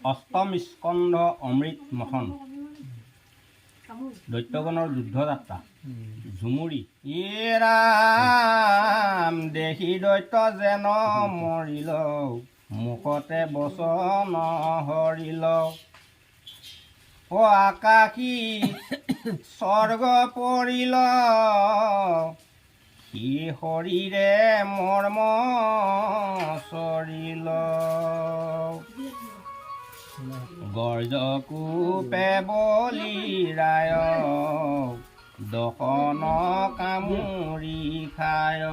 অষ্টম স্কন্ধ অমৃত মথন দৈত্যগণৰ যুদ্ধযাত্ৰা ঝুমুৰি ইয়ে ৰাম দেশী দৈত্য যেন মৰিল মুখতে বচন হৰিল আকাশী স্বৰ্গ পৰিল সি শৰীৰে মৰ্ম চৰিল গৰ্জকূপে বলি ৰায় দশন কামুৰি খায়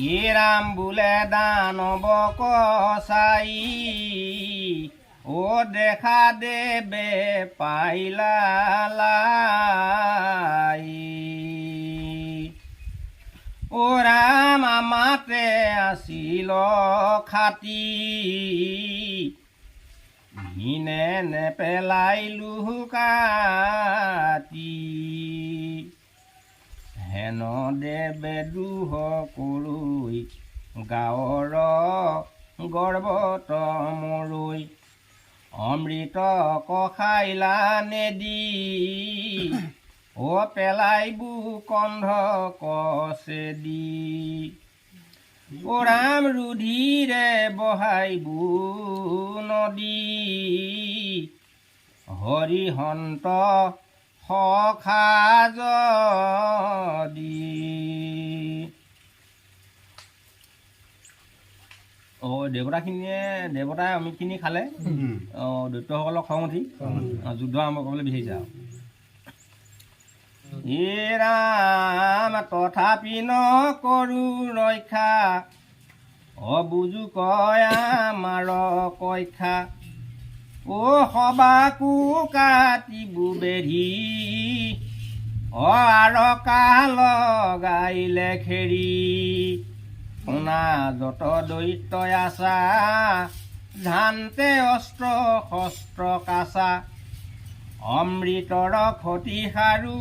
ই ৰাম বোলে দানৱ কচাই ও দেখা দেবে পাইলা লাই ও ৰাম আমাতে আছিল খাতি হিনে নেপেলাইলো কাটি হেন দেবে দুহ কৰোই গাঁৱৰ গৰ্বত মৰৈ অমৃত কখাইলা নেদি ও পেলাইবু কন্ধ কচেদি ও ৰাম ৰুধিৰে বহাইবু নদী হৰিহন্ত সখা যদি দেৱতাই অমৃতখিনি খালে দৈত্যসকলক খং উঠি যুদ্ধ আৰম্ভ কৰিবলৈ বিচাৰিছে আৰু হে ৰাম তথাপি নকৰো ৰক্ষা অবুজু কয় আমাৰ কক্ষা ও সবাকো কাটিবু বেঢ়ি আৰকা লগাইলে খেৰি শুনা যত দৈত্যই আছা ঝান্তে অস্ত্ৰ শস্ত্ৰ কাছা অমৃতৰ ক্ষতি সাৰু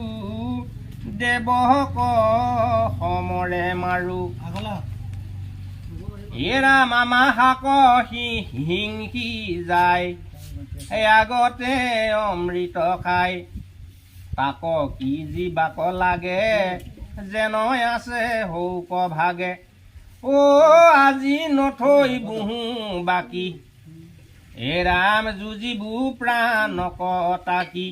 দেৱক সমৰে মাৰো এৰা মামা শাক হিংসি যায় আগতে অমৃত খাই তাক কি জীবাক লাগে যেন আছে হৌক ভাগে ও আজি নথৈ বুহু বাকী এ ৰাম যুঁজিবু প্ৰাণ কটাকি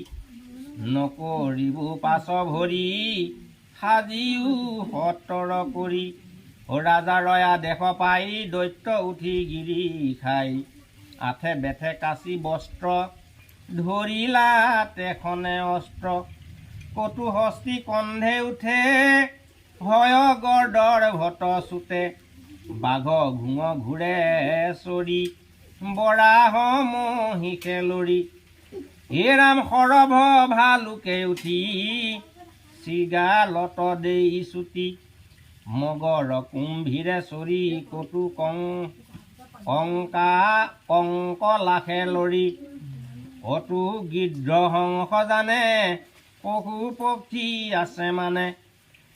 নকৰিবু পাছ ভৰি সাজিও সত্তৰ কৰি ৰাজা ৰয়া দেশ পাই দৈত্য উঠি গিৰি খাই আঠে বেঠে কাচি বস্ত্ৰ ধৰিলা তেখনে অস্ত্ৰ কটু হস্তি কন্ধে উঠে ভয় গৰ্দৰ ভট চুতে বাঘ ঘুঙ ঘূৰে চৰি বৰাহ মহিষে লৰি হে ৰাম সৰভ ভালুকে উঠি চিগালত দেই চুটি মগৰ কুম্ভীৰে চৰি কটু কংক লাখে লৰি কটু গিদ্ৰ হংস জানে পশু পক্ষী আছে মানে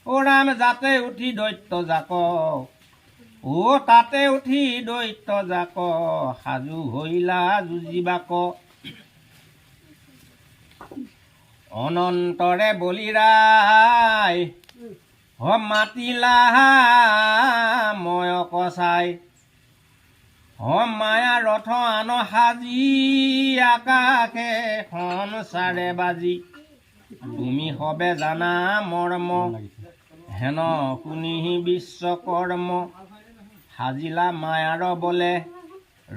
ও ৰাম যাতে উঠি দৈত্য জাক ও তাতে উঠি দৈত্য জাক সাজু হৈলা যুঁজিবাক অনন্তৰে বলিৰাই মাতিলা ময় কচাই মায়া ৰথ আন সাজি আকাশে সংসাৰে বাজি তুমি সবে জানা মৰ্ম হেন শুনি বিশ্বকৰ্ম সাজিলা মায়াৰ বলে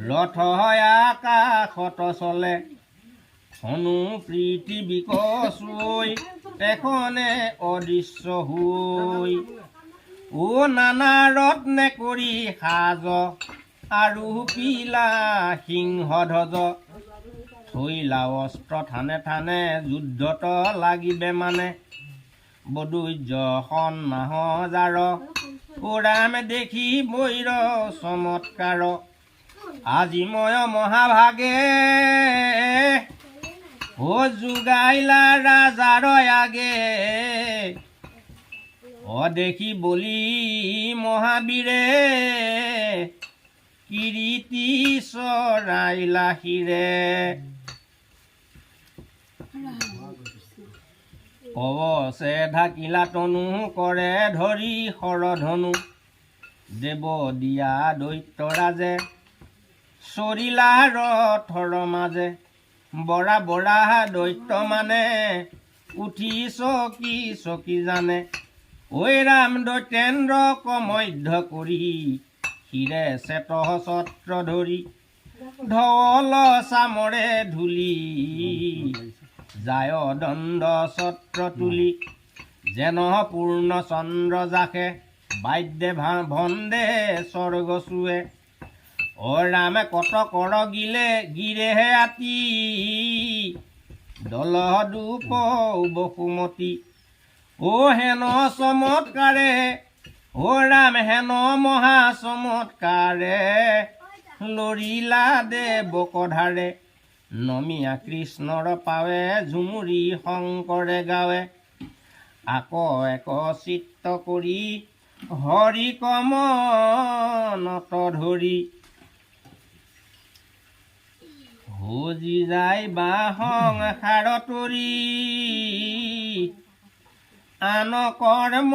ৰথ আকাশত চলে ধনু পৃথিৱীক চুই তেখনে অদৃশ্য হৈ ও নানা ৰত্নে কৰি সাজ আৰু পিলা সিংহ ধ্বজ থৈলা অস্ত্ৰ থানে থানে যুদ্ধত লাগিবে মানে বদুৰ্য সন্নাহ জাৰ ও ৰাম দেখি বৈৰ চমৎকাৰ আজি মই মহাভাগে ও যোগাইলা ৰাজাৰ আগে দেখি বলি মহাবীৰে কিৰীতি চৰাইলা শিৰে কৱচে ঢাকিলা তনু কৰে ধৰি শৰধনু দেৱ দিয়া দৈত্যৰাজে চৰিলা ৰথৰ মাজে বৰা বৰা দৈত্য মানে উঠি চকী চকী জানে ঐ ৰাম দৈতেন্দ্ৰক মধ্য কৰি শিৰে চেত ছত্ৰ ধৰি ধৱল চামৰে ধূলি যায় দণ্ড ছত্ৰ তুলি যেন পূৰ্ণ চন্দ্ৰ জাখে বাদ্যে ভন্দে স্বৰ্গ চুৱে অ ৰামে কত কৰ গিলে গিৰেহে আতি দল দুপ বসুমতী অ হেন চমৎকাৰে অ ৰাম হেন মহা চমৎকাৰে লৰিলা দেৱকধাৰে নমিয়া কৃষ্ণৰ পাৱে ঝুমুৰি শংকৰে গাৱে আকৌ এক চিত্ত কৰি হৰি কমনত ধৰি ভজি যায় বা সংসাৰ তৰি আন কৰ্ম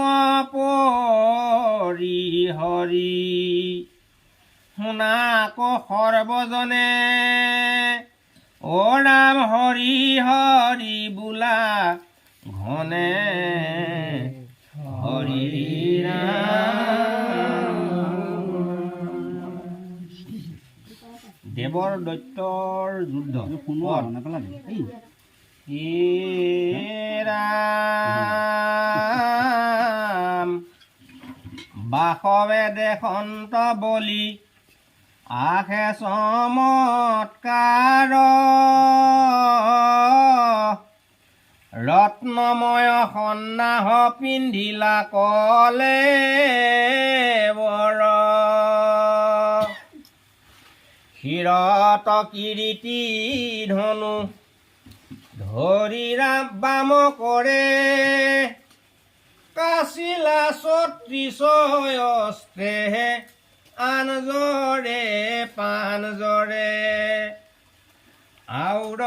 পৰি হৰি শুনা আকৌ সৰ্বজনে অ ৰাম হৰি হৰি বোলা ঘনে হৰি দেৱৰ দৈত্যৰ যুদ্ধ ৰাম বাসৱে দেশন্ত বলি আশে চমৎকাৰ ৰত্নময় সন্নাহ পিন্ধিলা কলে বৰ শিৰত কিৰীতি ধনু ধৰি বাম কৰে কাচিলা ৩৬ অস্ত্ৰে আনজৰে পানজৰে আউৰ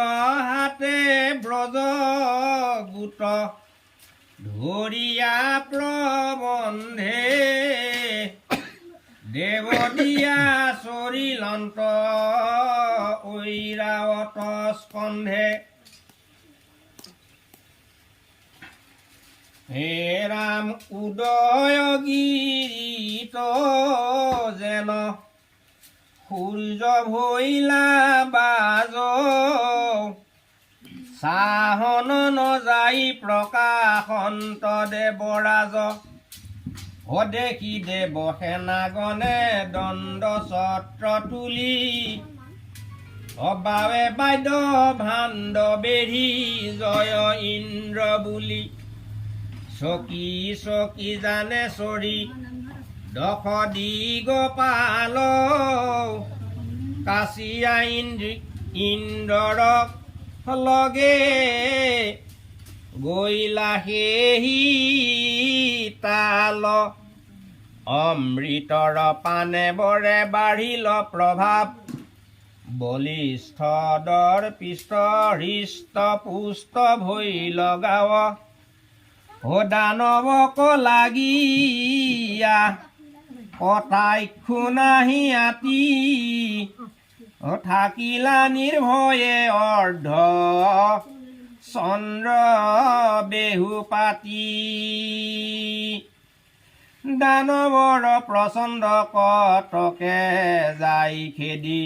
হাতে ব্ৰজ গোট ধৰিয়া প্ৰবন্ধে দেৱদিয়া চৰিলন্ত ঐৰাৱত স্কন্ধে হে ৰাম উদয় গিৰিত যেন সূৰ্য ভৈলা বাজ চাহন নযাই প্ৰকাশন্ত দেৱৰাজ দেখি দেৱ সেনাগণে দণ্ড ছত্ৰ তুলি অবাৱে বাদ্য ভাণ্ড বেঢ়ি জয় ইন্দ্ৰ বুলি চকী চকী জানে চৰি দশ দিগপাল কাচিয়া ইন্দ্ৰক লগে গৈলা সেহি তাল অমৃতৰ পানে বৰে বাঢ়িল প্ৰভাৱ বলিষ্ঠ দৰ পিষ্ট হৃষ্ট পুষ্ট ভৈ লগাৱ ও দানৱক লাগিয়া কথাইক্ষু নাহি আতি থাকিলা নিৰ্ভয়ে অৰ্ধ চন্দ্ৰ বেহু পাতি দানৱৰ প্ৰচণ্ড কটকে যাই খেদি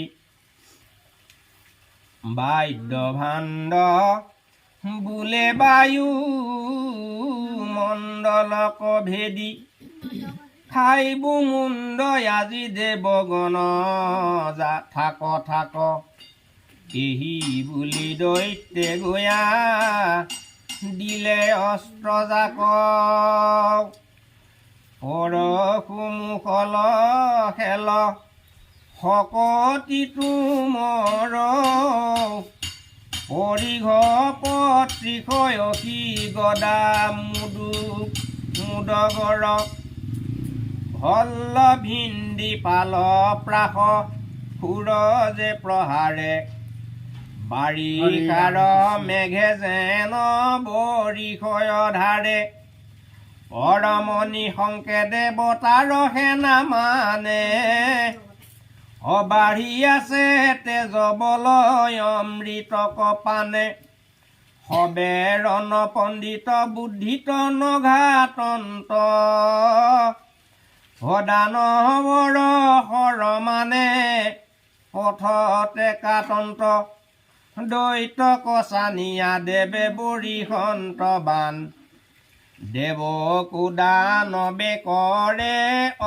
বাদ্য ভাণ্ড বোলে বায়ু মণ্ডলক ভেদি খাইব মুণ্ড আজি দেৱগণ থাক থাক এহি বুলি দৈত্যে গয়া দিলে অস্ত্ৰ জাক পৰশুমুখল খেল শকতি তুমৰ পৰিঘ পত্ৰিশয়সী গদা মুদগৰ ভল্ল ভিন্দি পাল প্ৰাস সুৰজে প্ৰহাৰে বাৰিষাৰ মেঘে যেন বৰিষয় ধাৰে পৰমণি শংকে দেৱতাৰ সেনা মানে অবাঢ়ি আছে তেজ বলয় অমৃত কপানে সবে ৰণ পণ্ডিত বুদ্ধিত নঘাতন্ত সদানৱৰ শৰ মানে পথতে কাতন্ত দৈত কচানিয়া দেৱে বৰিষন্ত বান দেৱকোদানৱে কৰে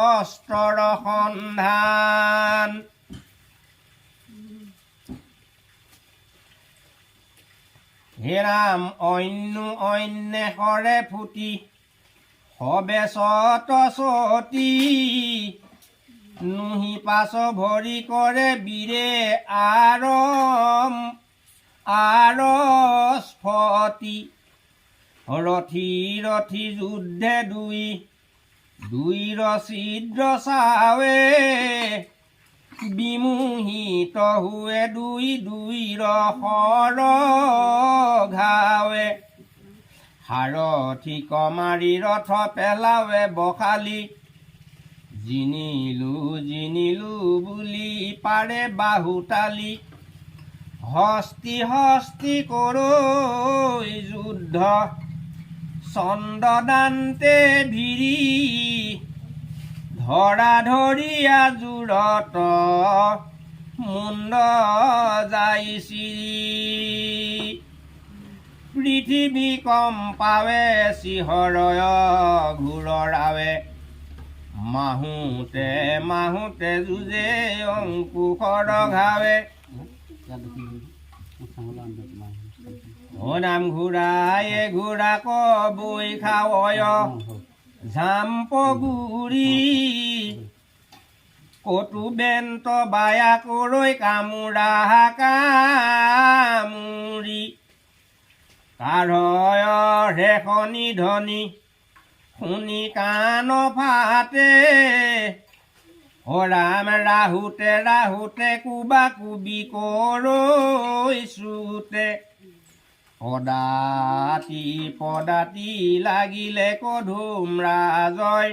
অস্ত্ৰৰ সন্ধান হে ৰাম অন্যে হৰে ফুটি সবে চত চতি নুহি পাছ ভৰি কৰে বীৰে আৰস্ফতি ৰথি ৰথি যুদ্ধে দুইৰ ছিদ্ৰ চাৱে বিমোহিত হুৱে দুইৰ শৰ ঘাৱে সাৰথি কমাৰি ৰথ পেলাৱে বখালি জিনিলো বুলি পাৰে বাহুতালি হস্তি কৰৈ যুদ্ধ চন্দ্ৰদান্তে ভিৰি ধৰা ধৰিয়া জোৰত মুণ্ড যাইছিৰি পৃথিৱী কম্পাৱে চিহৰয় ঘূৰাৱে মাহোঁতে যুঁজে অংকুশৰ ঘাৱে নাম ঘূৰায়ে ঘূৰা কবৈ খাৱয় ঝাম্প গুৰি কটু বেন্ত বায়া কৰৈ কামোৰা কামুৰি কাঢ়য় ৰেখনি ধনি শুনি কাণ ফাটে ৰাম ৰাহুতে কুবা কুবি কৰৈ চুতে পদাতি লাগিলে কধুম ৰাজয়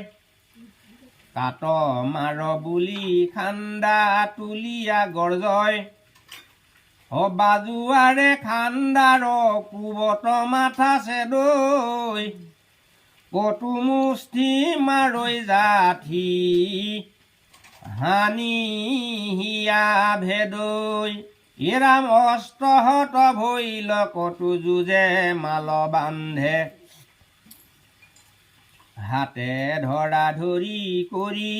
কাট মাৰ বুলি খান্দা তুলিয়া গৰজয় বাজুৱাৰে খান্দাৰ কুবত মাথা চেদৈ কটু মুষ্টি মাৰৈ জাঠি হানি হিয়া ভেদৈ ৰাম অস্ত্ৰহত ভৈল কটু যুঁজে মাল বান্ধে হাতে ধৰা ধৰি কৰি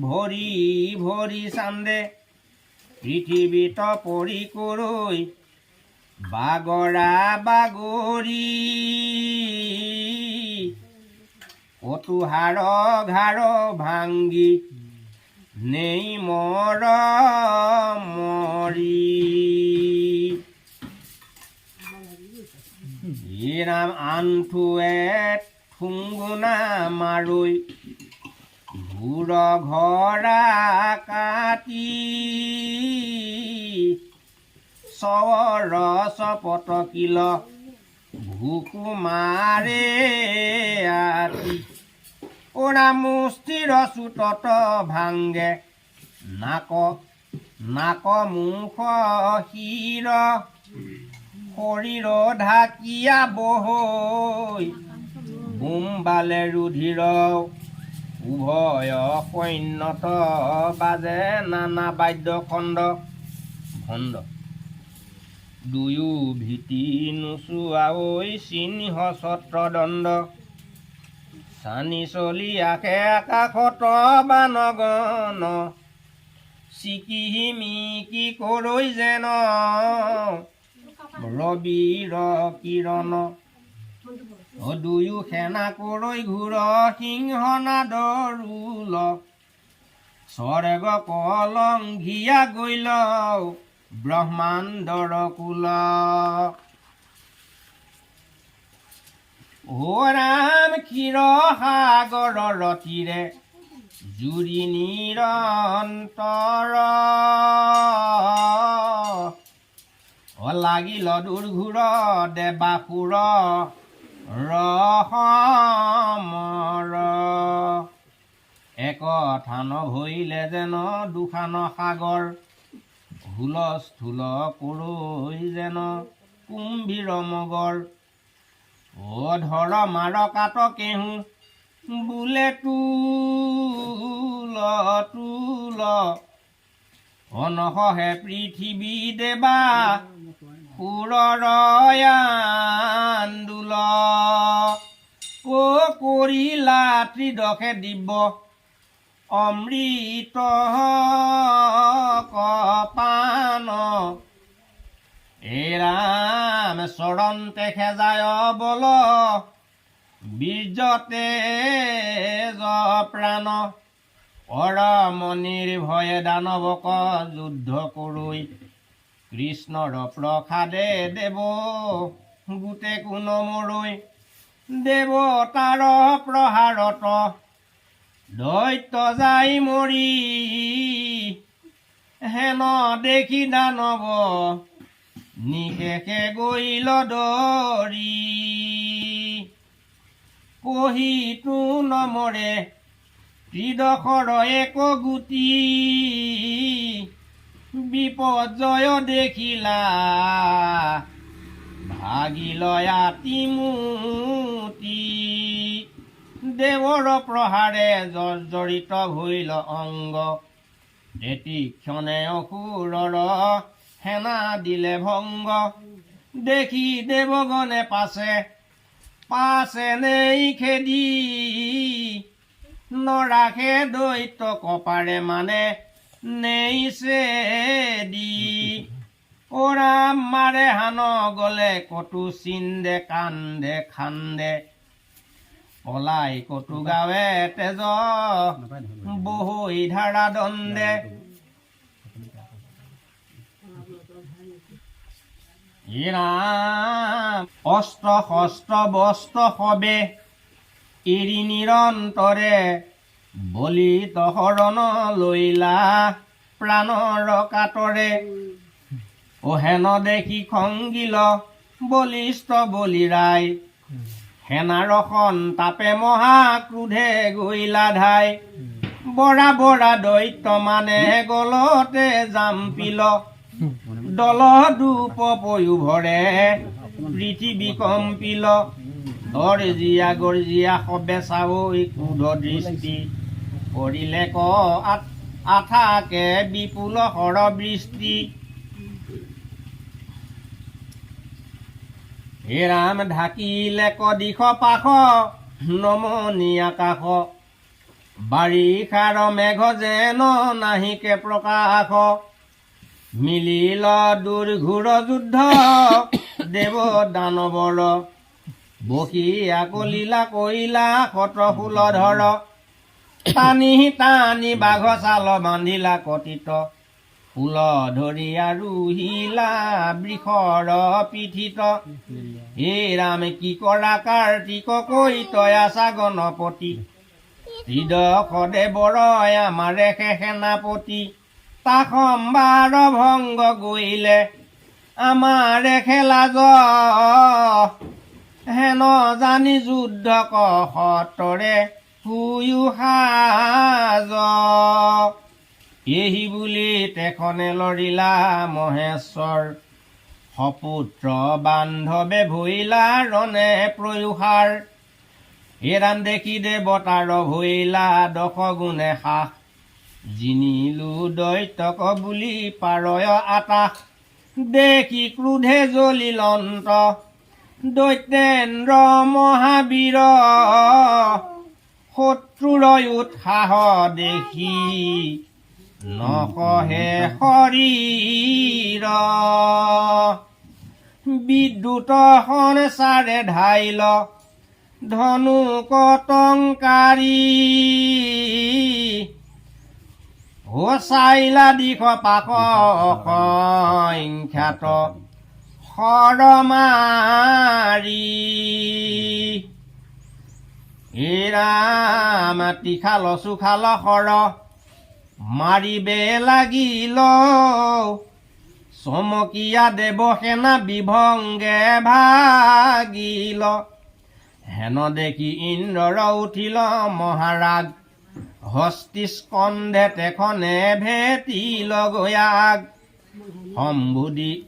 ভৰি চান্দে পৃথিৱীত পৰি কৰৈ বাগৰা বাগৰি কটু হাড় ঘাড় ভাঙ্গি নেই মৰি ৰাম আণ্ঠুৱে ঠুংগুনা মাৰৈ ঘূৰ ঘৰা কাটি চৰচ পটকিল ভুকুমাৰে আতি ওৰা মুষ্টিৰ চুটত ভাংগে নাক মুখ শিৰ শৰীৰ ঢাকিয়া বহৈ বোমবালে ৰুধিৰ উভয় সৈন্যত বাজে নানা বাদ্য খণ্ড দুয়ো ভীতি নোচোৱাঐ সিংহ ছত্ৰদণ্ড চানি চলি আশে আকাশত বানগণ চিকি মিকি কৰৈ যেন ৰবিৰ কিৰণ দুয়ো সেনা কৰৈ ঘূৰ সিংহ নাদৰুল স্বৰ্গ কলংঘিয়া গৈল ব্ৰহ্মাণ্ডৰ কুল ৰাম ক্ষীৰ সাগৰৰ তীৰে জুৰি নিৰন্তৰ লাগিল দুৰ্ঘোৰ দেৱাসুৰ ৰসমৰ একথা নভৈলে যেন দুখান সাগৰ হুলস্থুল কৰৈ যেন কুম্ভীৰ মগৰ ধৰ মাৰ কাট কেহু বোলে তুল তুল অনসহে পৃথিৱী দেৱা সুৰৰ আন্দোল কৰিলা ত্ৰিদশে দিব্য অমৃত কপান ৰাম চৰণতে খেজায় বল বীৰ্যতে প্ৰাণ পৰমনিৰ ভয়ে দানৱক যুদ্ধ কৰৈ কৃষ্ণৰ প্ৰসাদে দেৱ গোটে কোন মৰৈ দেৱতাৰ প্ৰহাৰত দৈত্য যাই মৰি হেন দেখি দানৱ নিশেষে গৈল দৰি কহিতো নমৰে ত্ৰিদশৰ এক গুটি বিপৰ্যয় দেখিলা ভাগিল আতিমুতি দেৱৰ প্ৰহাৰে জৰ্জৰিত ভৈল অংগ এটি ক্ষণে অসুৰৰ সেনা দিলে ভংগ দেখি দেৱগণে পাছে নেই খেদি নৰাখে দৈত্য কপাৰে মানে নেইছে দি ৰাম মাৰে হান গলে কটু চিন্দে কান্দে খান্দে পলাই কটু গাৱে তেজ বহৈ ধাৰা দন্দে ৰাম অস্ত্ৰ শস্ত্ৰ বস্ত্ৰ সবে এৰি নিৰন্তৰে বলিত হৰণ লৈলা প্ৰাণৰ কাতৰে হেন দেখি খংগিল বলিষ্ঠ বলিৰাই সেনাৰ সন্তাপে মহাক্ৰোধে গৈলা ধাই বৰা বৰা দৈত্য মানে গলতে জাম্পিল দল দুপ পয়োভৰে পৃথিৱী কম্পিল গৰ্জিয়া গৰ্জিয়া সবে চাৱৈ ক্ৰোধ দৃষ্টি কৰিলে ক আঠাকে বিপুল হৰ বৃষ্টি হে ৰাম ঢাকিলে ক দিশ পাশ নমনি আকাশ বাৰিষাৰ মেঘ যেন নাহিকে প্ৰকাশ মিলিল দুৰ্ঘোৰ যুদ্ধ দেৱ দানৱৰ বসিয়া কলিলা কৈলা শতশূল ধৰ টানি টানি বাঘ চাল বান্ধিলা কটিত ফুল ধৰি আৰু হিলা বৃষৰ পিঠিত হে ৰাম কি কৰা কাৰ্তিক কৈ তই আছা গণপতি ত্ৰিদশ দেৱৰ আমাৰে সেনাপতি তা সম্বাৰ ভংগ গৈলে আমাৰে খেলা হেন জানি যুদ্ধ কহতৰে শুয়ো সাজ এহি বুলি তেখনে লৰিলা মহেশ্বৰ সপুত্ৰ বান্ধৱে ভৈলা ৰণে প্ৰয়োহাৰ এৰাম দেখি দেৱতাৰ ভৈলা দশ গুণে সাহ জিনিলো দৈত্যক বুলি পাৰয় আতাস দেখি ক্ৰোধে জ্বলিল অন্ত দৈত্যেন্দ্ৰ মহাবীৰ শত্ৰুৰ উৎসাহ দেখি নকহে শৰীৰ বিদ্যুত সঞ্চাৰে ধাইল ধনু কটংকাৰী চাইলা দিশ পাশ সংখ্যাত শৰমাৰী ৰাম তীখাল চুখাল সৰ মাৰিবে লাগিল চমকীয়া দেৱসেনা বিভংগে ভাগিল হেন দেখি ইন্দ্ৰৰ উঠিল মহাৰাগ হস্তিস্কন্ধে তেখনে ভেটিল গয়াগ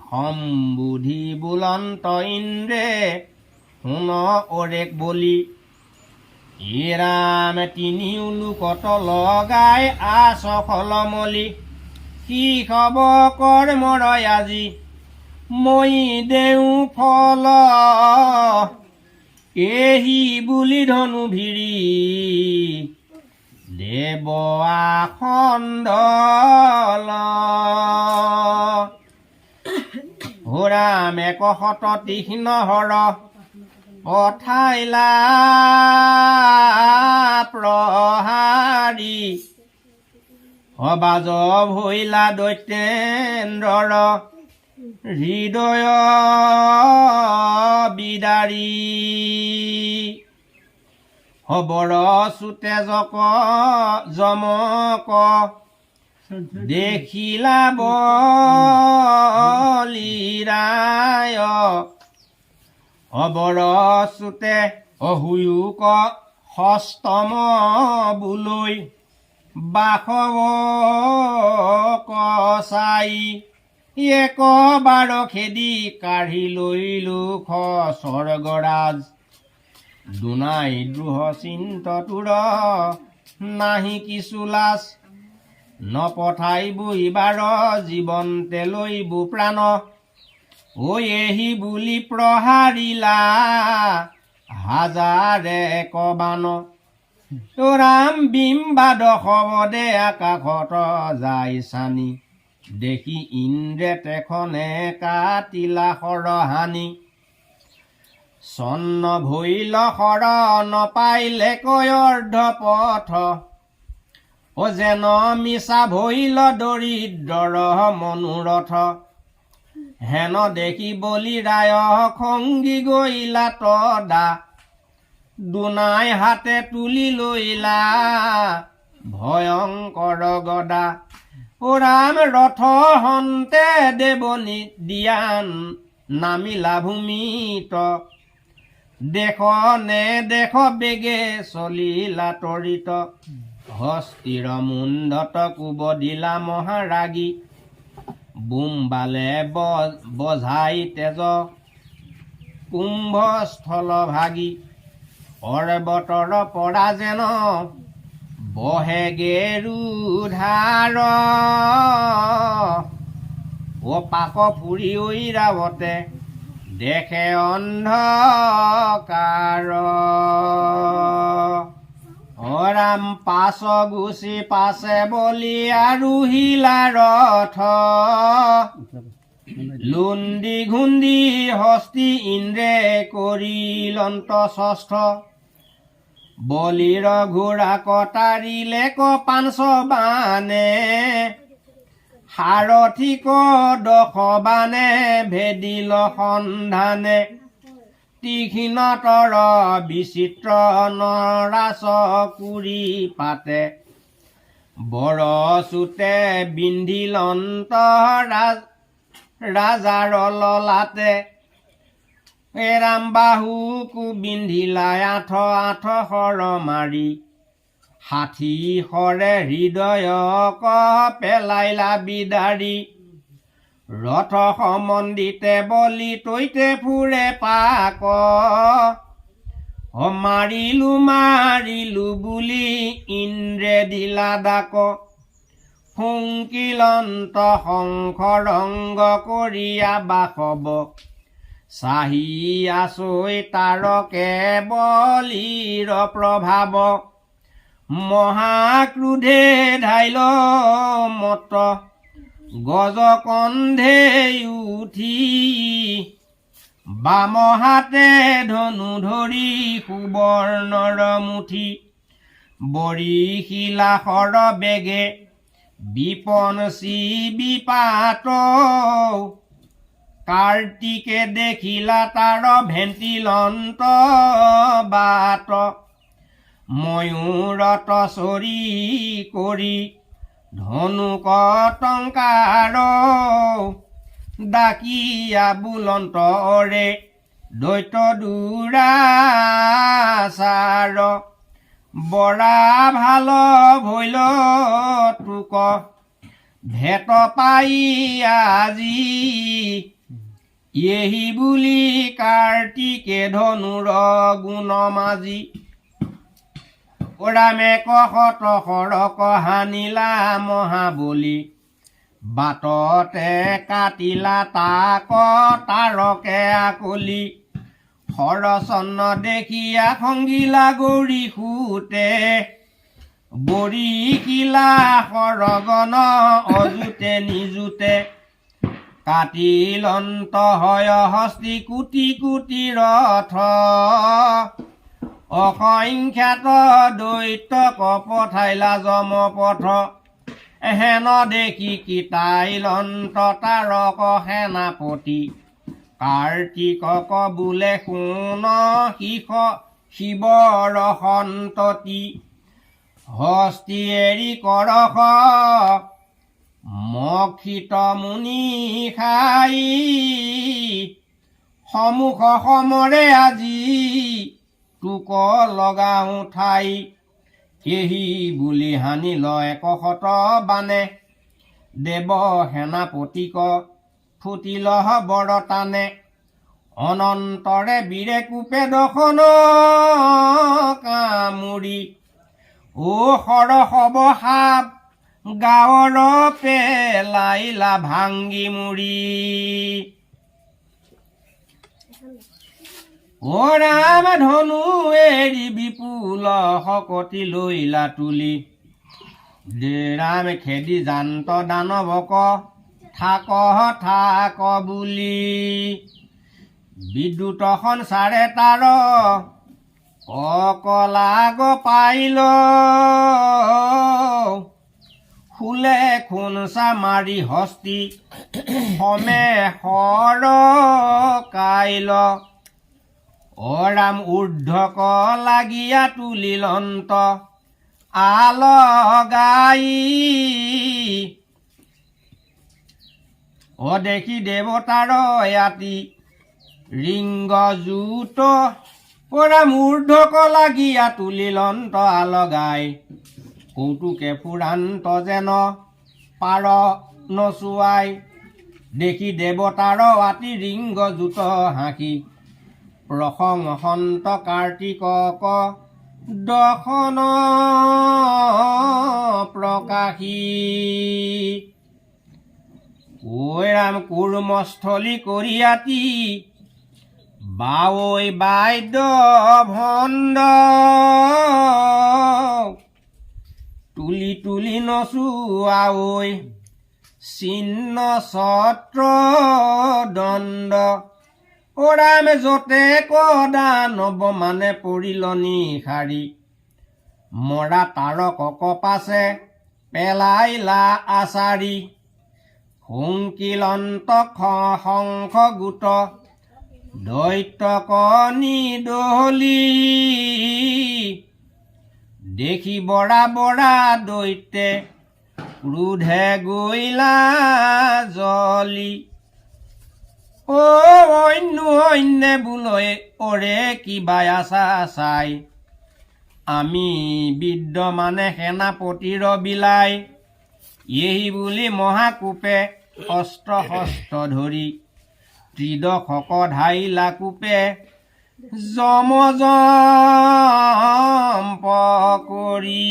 সম্বুধি বুলন্ত ইন্দ্ৰে শুন অৰেক বলি ৰাম তিনিও লোকত লগাই আছ ফলমলি কি খব কৰ্মৰ আজি মই দেও ফল এহি বুলি ধনু ভিৰি দেৱ আখণ্ডল ৰাম 100 তীক্ষ্ণ হৰ পঠাইলা প্ৰহাৰী সবাজ ভৈলা দৈত্যেন্দ্ৰৰ হৃদয় বিদাৰী হবৰ চুতে জমক দেখিলা বলিৰায় হবৰ চুতে অহুয়ুক হস্তম বুলৈ বাসৱ কচাই একবাৰ খেদি কাঢ়ি লৈ লোক স্বৰ্গৰাজ দুনাই দ্ৰোহ চিন্ত তোৰ নাহি কিছু লাজ নপঠাইবো ইবাৰ জীৱন্তে লৈবো প্ৰাণ ঐ এহি বুলি প্ৰহাৰিলা হাজাৰে কবান ৰাম বিম্বাদ শৱদে আকাশত যাই চানি দেখি ইন্দ্ৰে তেখনে কাটিলা সৰহানি চন্ন ভৈল সৰ নপাইলে কয়ৰ্ধ পথ যেন মিছা ভৈল দৰিদ্ৰৰ মনোৰথ হেন দেখি বলিৰায় খংগি গইলা তদা দুনাই হাতে তুলি লৈলা ভয়ংকৰ গদা ৰাম ৰথ হন্তে দেৱনী দিয়ান নামিলা ভূমিত দেখ নেদেখ বেগে চলিলা তৰিত হস্তিৰ মুণ্ডত কোব দিলা মহাৰাগী বুম্বালে বজাই তেজ কুম্ভস্থল ভাগি পৰ্বতৰ পৰা যেন বহে গেৰুধাৰ পাক ফুৰি ঐৰাৱতে দেখে অন্ধকাৰ ৰাম পাছ গুচি পাছে বলি আৰোহিলা ৰথ লুন্দি ঘুন্দি হস্তি ইন্দ্ৰে কৰিলন্ত ষষ্ঠ বলিৰ ঘোঁৰা কটাৰিলে কপাঞ্চ বানে সাৰথিক দশ বানে ভেদিল সন্ধানে তীক্ষ্ণতৰ বিচিত্ৰ নৰাচ কুৰি পাতে বৰ চুতে বিন্ধিলন্ত ৰাজাৰ ললাতে ৰাম বাহুকু বিন্ধিলা আঠ সৰ মাৰি ষাঠি সৰে হৃদয়ক পেলাইলা বিদাৰি ৰথ সমন্দিতে বলি তৈতে ফুৰে পাক মাৰিলো বুলি ইন্দ্ৰে দিলা ডাক ফুংকিলন্ত শংখৰংগ কৰিয়া বাসৱ চাহি আছৈ তাৰকে বলিৰ প্ৰভাৱ মহাক্ৰোধে ধাইল মত গজ কন্ধে উঠি বাম হাতে ধনু ধৰি সুবৰ্ণৰ মুঠি বৰিশিলা সৰ বেগে বিপনচি বিপাত কাৰ্তিকে দেখিলা তাৰ ভেন্তিলন্ত বাট ময়ূৰত চৰি কৰি ধনুক টংকাৰ ডাকিয়া বুলন্তৰে দৈত দুৰাচাৰ বৰা ভাল ভৈল তোক ভেট পাই আজি এহি বুলি কাৰ্তিকে ধনুৰ গুণ মাজি ৰামে কহত সৰক হানিলা মহাবলী বাটতে কাটিলা তাক তাৰকে আকলি হৰচন্ন দেখিয়া খংগিলা গৌৰী সুতে বৰিকিলা সৰগন অজুতে নিজুতে কাটিলন্ত হয় হস্তি কোটি কোটি ৰথ অসংখ্যাত দৈত্যক পঠাইলা যমপথ হেন দেখি কিতাইলন্ত তাৰক সেনাপতি কাৰ্তিকক বোলে শুন শিৱৰ সন্ততি হস্তি এৰি কৰস মক্ষিত মুনি খাই সমুখ সমৰে আজি তোক লগাও ঠাই কেহি বুলি হানি লয় কহত বানে দেৱ সেনাপতিক ফুটিল বৰতানে অনন্তৰে বীৰে কোপে দখন কামুৰি ও সৰসব সাপ গাঁৱৰ পেলাইলা ভাংগি মুৰি ও ৰাম ধনু এৰি বিপুল শকতি লৈলা তুলি ৰাম খেদি জান্ত দানৱক থাক বুলি বিদ্যুত সঞ্চাৰে তাৰ অকলাগ পাইল ফুলে খুনচা মাৰি হস্তি সমে সৰ কাইল ৰাম ঊৰ্ধক লাগিয়া তুলিলন্ত আলগাই দেখি দেৱতাৰ ইয়াতি ৰিংগ জুত ৰাম ঊৰ্ধক লাগিয়া তুলিলন্ত আলগাই কৌতুকে ফুৰান্ত যেন পাৰ নচুৱাই দেখি দেৱতাৰ আতি ৰিংগ জুত হাঁকি প্ৰশংসন্ত কাৰ্তিকক দৰ্শন প্ৰকাশী ঐ ৰাম কুৰ্মস্থলী কৰিয়াতি বাঐ বাদ্য ভণ্ড তুলি তুলি নচুৱাঐ চিহ্ন ছত্ৰ দণ্ড ৰাম যতে কদানৱ মানে পৰিল নিশাৰী মৰা তাৰকক পাছে পেলাইলা আচাৰী হুংকিলন্ত শংখ গোট দৈত্যক নিদলি দেখি বৰা বৰা দৈত্যে ক্ৰোধে গৈলা জলি অন্যে বোলয় অৰে কিবা আছা চাই আমি বিদ্যমানে সেনাপতিৰ বিলাই এহি বুলি মহাকূপে অস্ত্ৰ শস্ত্ৰ ধৰি ত্ৰিদশক ধাইলা কূপে যমজম্প কৰি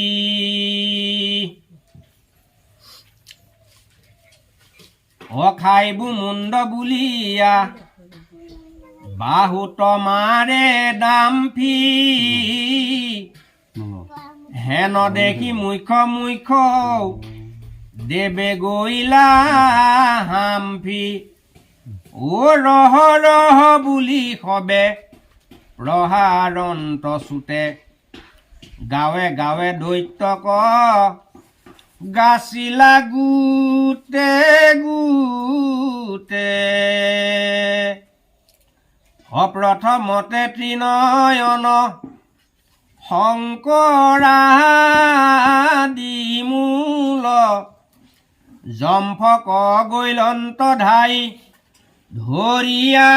অখাইবু মুণ্ড বুলিয়া বাহুত মাৰে দাম্ফি হেন দেখি মুখ্য দেৱে গৈলা হাম্ফি ও ৰহ ৰহ বুলি সবে প্ৰহাৰন্ত চুতে গাঁৱে গাঁৱে দৈত্যক গাছিলা গোটে গোটে অপ্ৰথমতে ত্ৰিনয়ন শংকৰাদি মূল জম্ফক গৈলন্ত ধাই ধৰিয়া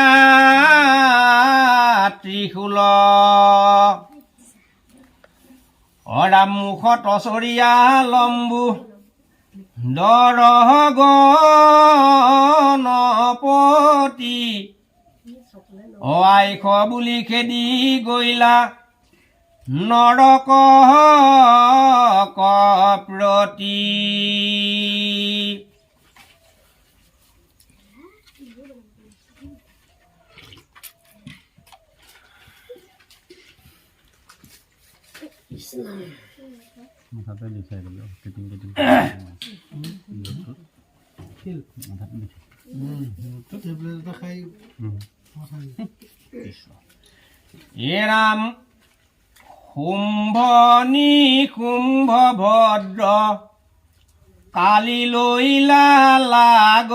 ত্ৰিশূল মুখত অচৰীয়া লম্বু দৰগণপতি আইখ বুলি খেদি গৈলা নৰক প্ৰতি মাথাতে লিখাই দিল কেটিং কেটিং এৰাম শুম্ভ নিশুম্ভ ভদ্ৰ কালি লৈলা লাগ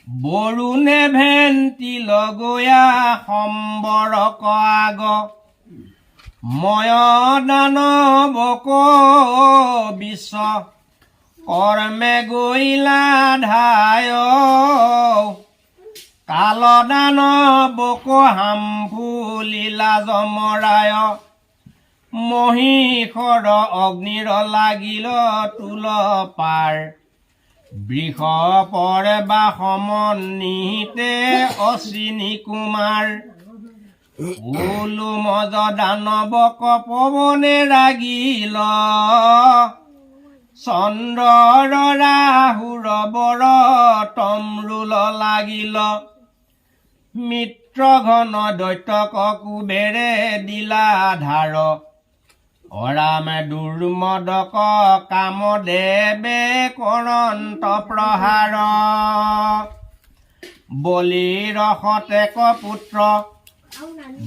বৰুণে ভেন্তি লগয়া সম্বৰক আগ ময় দানৱক বিশ্ব কৰ্মে গৈলা ধায় কাল দানৱক হামফুলিলা জমৰায় মহিষৰ অগ্নিৰ লাগিল তুল পাৰ বৃষ পৰে বা সমন্বিতে অশ্বিনী কুমাৰ উলু মজ দানৱক পৱনে ৰাগিল চন্দ্ৰৰ ৰাহুৰ বৰ তমৰুল লাগিল মিত্ৰ ঘন দৈত্যক কুবেৰে দিলা ধাৰ অৰামে দুৰ্মদক কাম দেৱে কৰন্ত প্ৰহাৰ বলিৰ শতেক পুত্ৰ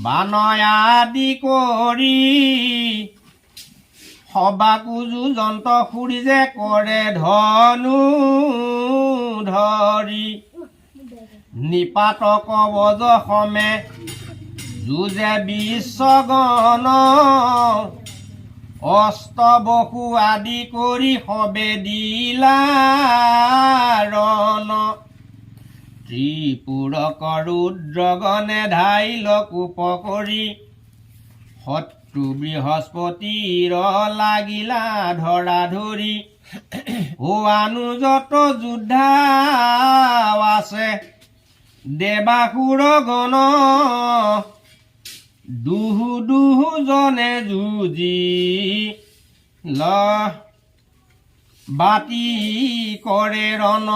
বানয় আদি কৰি সবাকু যুজন্ত খুৰি যে কৰে ধনু ধৰি নিপাতক বজ সমে যুঁজে বিশ্বগণ অস্তবসু আদি কৰি সবে দিলা ৰণ ত্ৰিপুৰক ৰুদ্ৰগণে ধাইল কোপ কৰি শত্ৰু বৃহস্পতিৰ লাগিলা ধৰা ধৰি অনুযত যোদ্ধা আছে দেৱাসুৰ গণ দুহু দুহুজনে যুঁজি ল বাতি কৰে ৰণ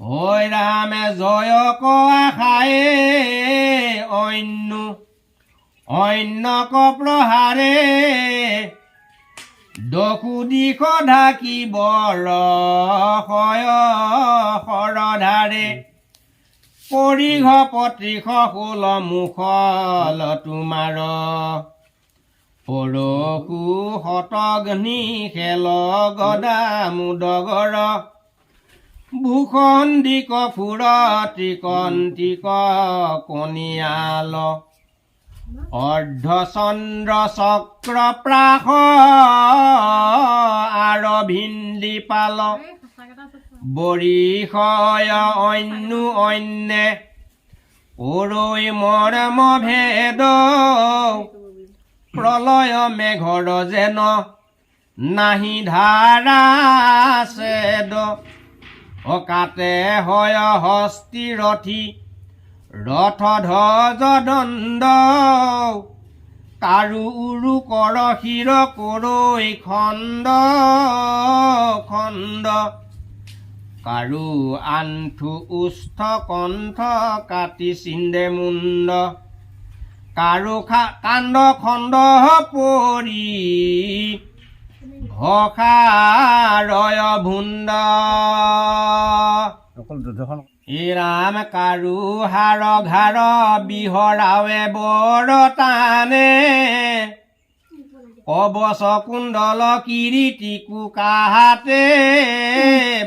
হৈ ৰামে জয় আশায়ে অন্যক প্ৰহাৰে দকু দিশ ঢাকিব শৰধাৰে পৰিঘ পত্ৰিশ ষোল মুখল তোমাৰ পৰশু শতগ্নি খেল গদা মুদগৰ ভূষণ দিক ফুৰতিকন্তিক কণিয়াল অৰ্ধচন্দ্ৰ চক্ৰ প্ৰাস আৰভিন্দি পাল বৰিষয় অন্যে অৰৈ মৰম ভেদ প্ৰলয় মেঘৰ যেন নাহি ধাৰা ছেদ অকাতে হয় হস্তিৰথী ৰথ ধ্বজ দণ্ড কাৰু উৰু কৰ শিৰ কৰৈ খণ্ড খণ্ড কাৰু আণ্ঠু উষ্ঠ কণ্ঠ কাটি চিন্দে মুণ্ড কাৰু কাণ্ড খণ্ড পৰি ঘষাৰয় ভুণ্ড ৰাম কাৰু হাৰ ঘাৰ বিহৰাৱে বৰতানে কবচ কুণ্ডল কিৰীটি কুকাহাতে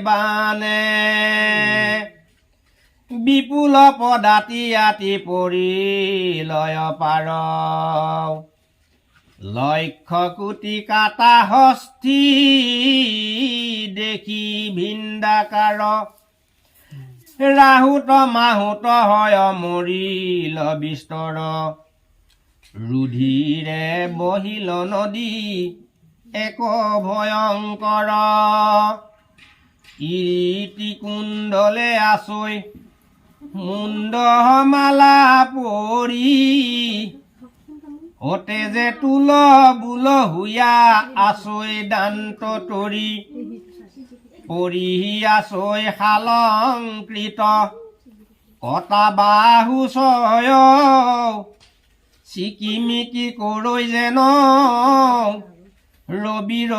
বানে বিপুল পদাতি আতি পৰিলয় পাৰ লক্ষ কোটি কাটা হস্তি দেখি ভিন্দাকাৰ ৰাহুত মাহুত হয় মৰিল বিস্তৰ ৰুধিৰে বহিল নদী এক ভয়ংকৰ কিৰীটি কুণ্ডলে আচৈ মুণ্ড মালা পৰি অতে যে তুল বুল হুয়া আচৈ দান্ত তৰি পৰি আচৈ শালংকৃত কটা বাহু ছয় চিকিমিকি কৰৈ যেন ৰবিৰ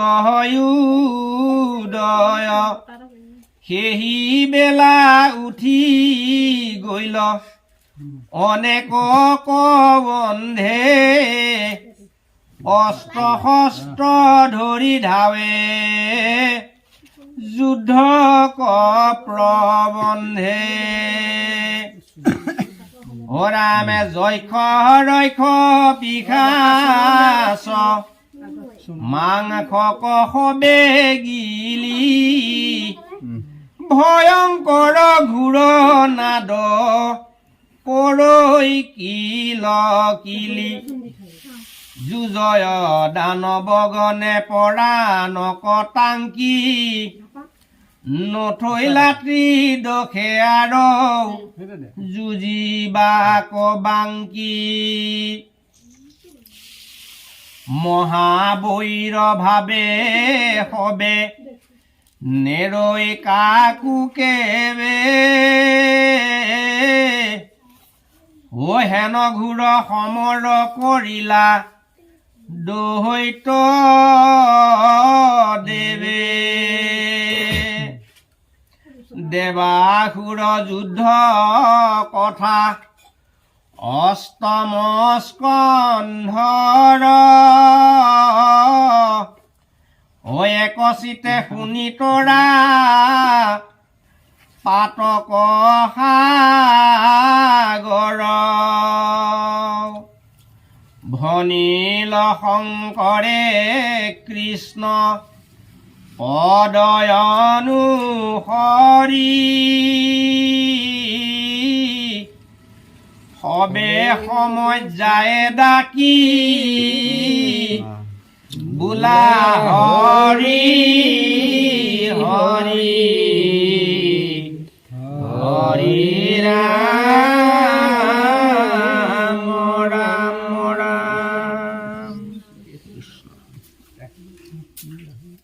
উদয় সেহি বেলা উঠি গৈল অনেক বন্ধে অস্ত্ৰ শস্ত্ৰ ধৰি ধাৱে যুদ্ধ প্ৰবন্ধে ৰামে জয়খ ৰৈখ পিশাচ মাংস কহবে গিলি ভয়ংকৰ ঘূৰ নাদ কৰৈ কিল কিলি যুজয় দানৱ গণে পৰা নকটাংকি নথৈ লাত্ৰি দখে আৰু যুঁজিবা কবাংকি মহাবৈৰ ভাবে সবে নেৰৈ কাকো কেবে হেন ঘূৰ সমৰ কৰিলা দৈত্য দেৱে দেৱাসুৰ যুদ্ধ কথা অষ্টম স্কন্ধৰ একচিতে শুনি তৰা পাতক সাগৰ ভনিল শংকৰে কৃষ্ণ পদয়নুসৰি সবে সময় যায় ডাকি বোলা হৰি হৰি হৰি ৰাম ৰাম ৰাম